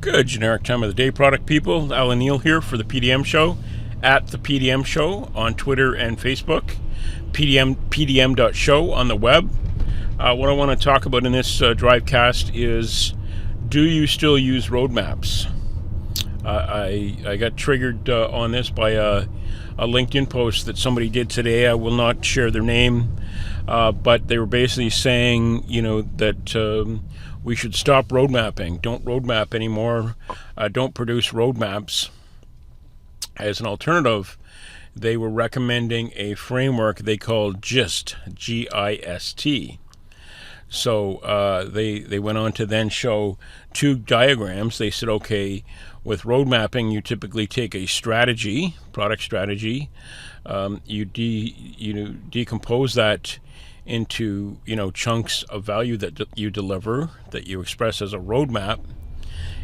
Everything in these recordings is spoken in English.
Good generic time of the day, product people. Alan Neal here for the PDM Show, at the PDM Show on Twitter and Facebook, pdm.show on the web. What I want to talk about in this Drivecast is, do you still use roadmaps? I got triggered on this by a LinkedIn post that somebody did today. I will not share their name, but they were basically saying, that we should stop road mapping. Don't roadmap anymore. Don't produce roadmaps. As an alternative, they were recommending a framework they called GIST, G-I-S-T. So they went on to then show two diagrams. They said, okay, with road mapping, you typically take a strategy, product strategy. You decompose that into chunks of value that you deliver, that you express as a roadmap,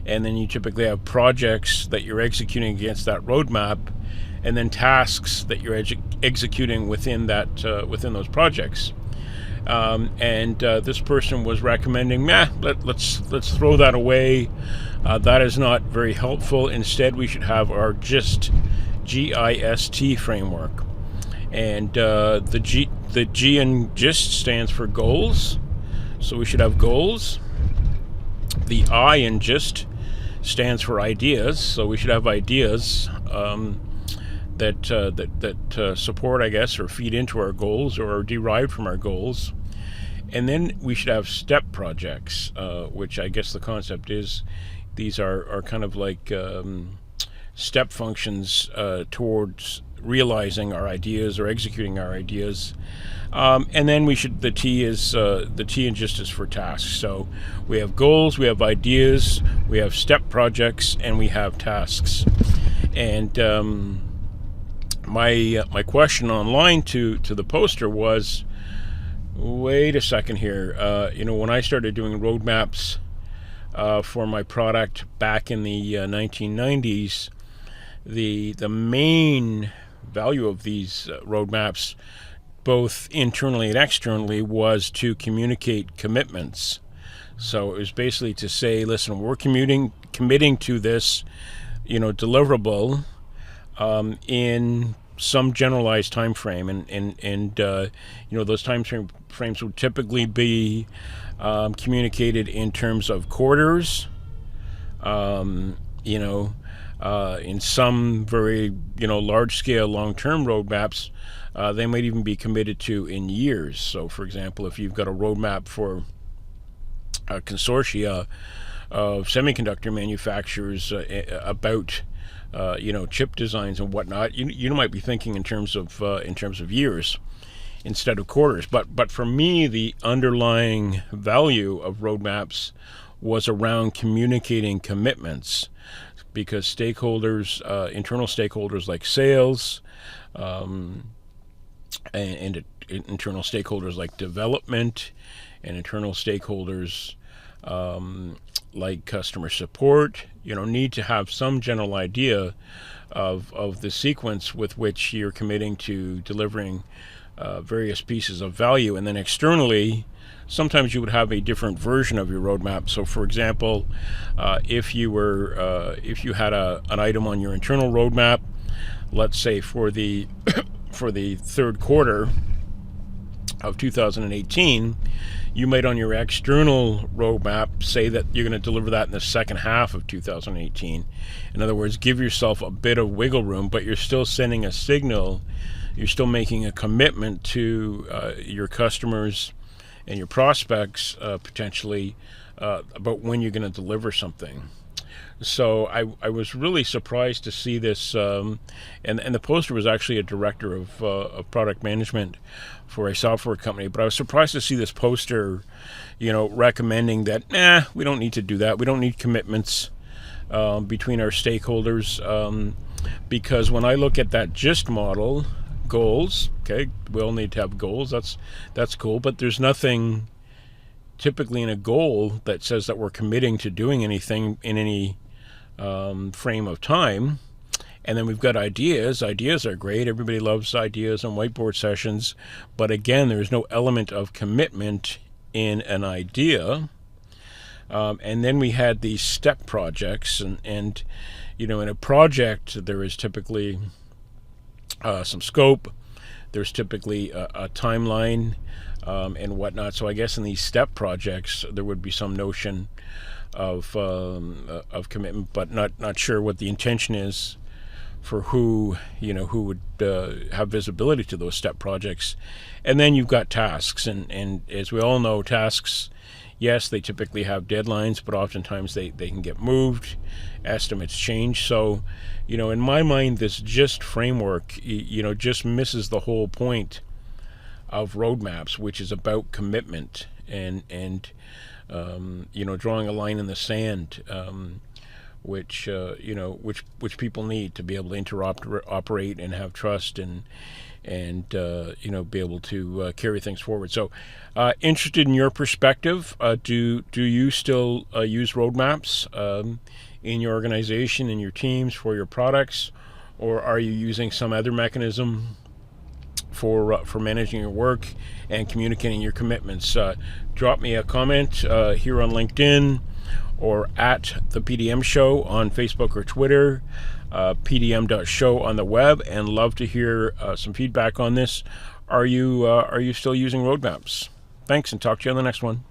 and then you typically have projects that you're executing against that roadmap, and then tasks that you're executing within those projects. And this person was recommending, let's throw that away. That is not very helpful. Instead, we should have our GIST, G-I-S-T framework. And the G in GIST stands for goals, so we should have goals. The I in GIST stands for ideas, so we should have ideas that support, I guess, or feed into our goals or are derived from our goals. And then we should have step projects, which I guess the concept is these are kind of like step functions towards realizing our ideas or executing our ideas. And then the T in GIST is for tasks. So we have goals, we have ideas, we have step projects, and we have tasks. And my question online to the poster was, wait a second here. When I started doing roadmaps for my product back in the 1990s, the main value of these roadmaps, both internally and externally, was to communicate commitments. So it was basically to say, listen, we're committing to this, deliverable in some generalized time frame, and those time frames would typically be communicated in terms of quarters. In some very large-scale, long-term roadmaps, they might even be committed to in years. So, for example, if you've got a roadmap for a consortia of semiconductor manufacturers about chip designs and whatnot, you might be thinking in terms of years instead of quarters. But for me, the underlying value of roadmaps was around communicating commitments, because stakeholders, internal stakeholders like sales, and internal stakeholders like development, and internal stakeholders like customer support, need to have some general idea of the sequence with which you're committing to delivering various pieces of value. And then externally, sometimes you would have a different version of your roadmap. So, for example, if you had an item on your internal roadmap, let's say for the for the third quarter of 2018, you might on your external roadmap say that you're going to deliver that in the second half of 2018. In other words, give yourself a bit of wiggle room, but you're still sending a signal. You're still making a commitment to your customers and your prospects, potentially, about when you're going to deliver something. So I was really surprised to see this, and the poster was actually a director of product management for a software company. But I was surprised to see this poster, recommending that we don't need to do that. We don't need commitments between our stakeholders, because when I look at that GIST model, goals, okay, we all need to have goals. That's cool, but there's nothing typically in a goal that says that we're committing to doing anything in any frame of time. And then we've got ideas. Ideas are great. Everybody loves ideas on whiteboard sessions. But again, there's no element of commitment in an idea. And then we had these step projects, and in a project there is typically some scope. There's typically a timeline and whatnot. So I guess in these step projects there would be some notion of commitment, but not sure what the intention is for who would have visibility to those step projects. And then you've got tasks, and as we all know, tasks, yes, they typically have deadlines, but oftentimes they can get moved, estimates change. So in my mind, this GIST framework just misses the whole point of roadmaps, which is about commitment and drawing a line in the sand, which people need to be able to interoperate and have trust and be able to carry things forward. So, interested in your perspective. Do you still use roadmaps in your organization, in your teams, for your products, or are you using some other mechanism for managing your work and communicating your commitments? Drop me a comment here on LinkedIn or at the PDM Show on Facebook or Twitter, pdm.show on the web, and love to hear some feedback on this. Are you still using roadmaps? Thanks, and talk to you on the next one.